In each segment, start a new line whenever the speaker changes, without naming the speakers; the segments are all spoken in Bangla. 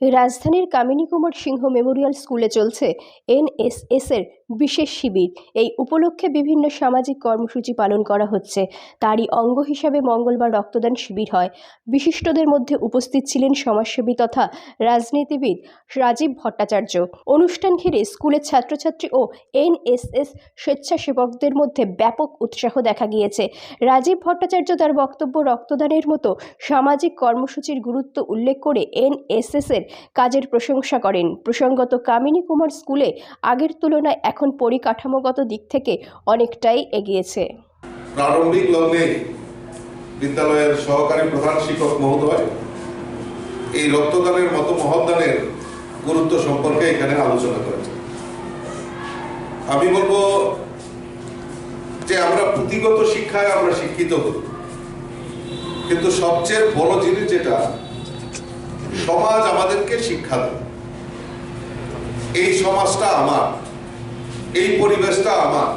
রাজধানীর কামিনী কুমার সিংহ মেমোরিয়াল স্কুলে চলছে এনএসএস এর বিশেষ শিবির। এই উপলক্ষে বিভিন্ন সামাজিক কর্মসূচি পালন করা হচ্ছে। তারই অঙ্গ হিসাবে মঙ্গলবার রক্তদান শিবির হয়। বিশিষ্টদের মধ্যে উপস্থিত ছিলেন সমাজসেবী তথা রাজনীতিবিদ রাজীব ভট্টাচার্য। অনুষ্ঠান ঘিরে স্কুলের ছাত্রছাত্রী ও এনএসএস স্বেচ্ছাসেবকদের মধ্যে ব্যাপক উৎসাহ দেখা গিয়েছে। রাজীব ভট্টাচার্য তার বক্তব্য রক্তদানের মতো সামাজিক কর্মসূচির গুরুত্ব উল্লেখ করে এনএসএস এর কাজের প্রশংসা করেন। প্রসঙ্গত, কামিনী কুমার স্কুলে আগের তুলনায় এখন পরিকাঠামোগত দিক থেকে অনেকটাই এগিয়েছে।
প্রারম্ভিক লগ্নে বিদ্যালয়ের সহকারী প্রধান শিক্ষক মহোদয় এই রক্তদানের মতো মহৎদানের গুরুত্ব সম্পর্কে এখানে আলোচনা করেছেন। আমি বলবো যে আমরা পুঁথিগত শিক্ষায় আমরা শিক্ষিত হই, কিন্তু সবচেয়ে বড় জিনিস যেটা সমাজ আমাদেরকে শিক্ষা দেয়। এই সমাজটা আমার, এই পরিবেশটা আমার,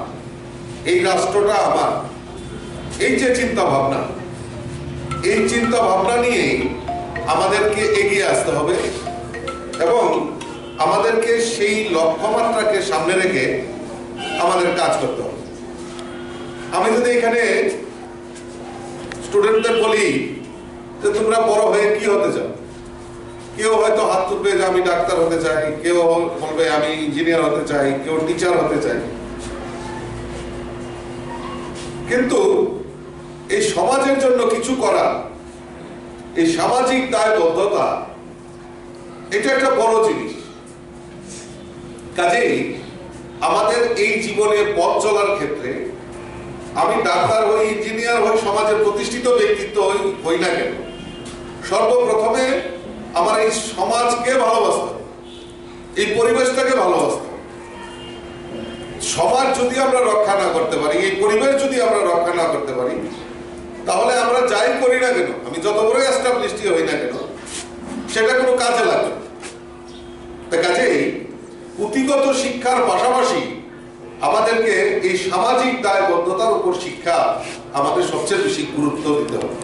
এই রাষ্ট্রটা আমার, এই যে চিন্তা ভাবনা, এই চিন্তা ভাবনা নিয়েই আমাদেরকে এগিয়ে আসতে হবে এবং আমাদেরকে সেই লক্ষ্যমাত্রাকে সামনে রেখে আমাদের কাজ করতে হবে। আমি যদি এখানে স্টুডেন্টদের বলি যে তোমরা বড় হয়ে কি হতে চাও, কেউ হয়তো হাত তুলবে যে আমি ডাক্তার হতে চাই, কেউ বলবে আমি ইঞ্জিনিয়ার হতে চাই, কেউ টিচার হতে চাই, কিন্তু এই সমাজের জন্য কিছু করা, এই সামাজিক দায়বদ্ধতা, এটা একটা বড় জিনিস। কাজেই আমাদের এই জীবনে পথ চলার ক্ষেত্রে আমি ডাক্তার হই, ইঞ্জিনিয়ার হই, সমাজের প্রতিষ্ঠিত ব্যক্তিত্ব হই না কেন, সর্বপ্রথমে আমার এই সমাজকে ভালোবাসতে হবে, এই পরিবেশটাকে ভালোবাসতে হবে। সমাজ যদি আমরা রক্ষা না করতে পারি, এই পরিবেশ যদি আমরা রক্ষা না করতে পারি, তাহলে আমরা যাই করি না কেন, আমি যত বড় এস্টাবলিশড হই না কেন, সেটা কোনো কাজে লাগবে না। কাজেই পুঁথিগত শিক্ষার পাশাপাশি আমাদেরকে এই সামাজিক দায়বদ্ধতার উপর শিক্ষা আমাদের সবচেয়ে বেশি গুরুত্ব দিতে হবে।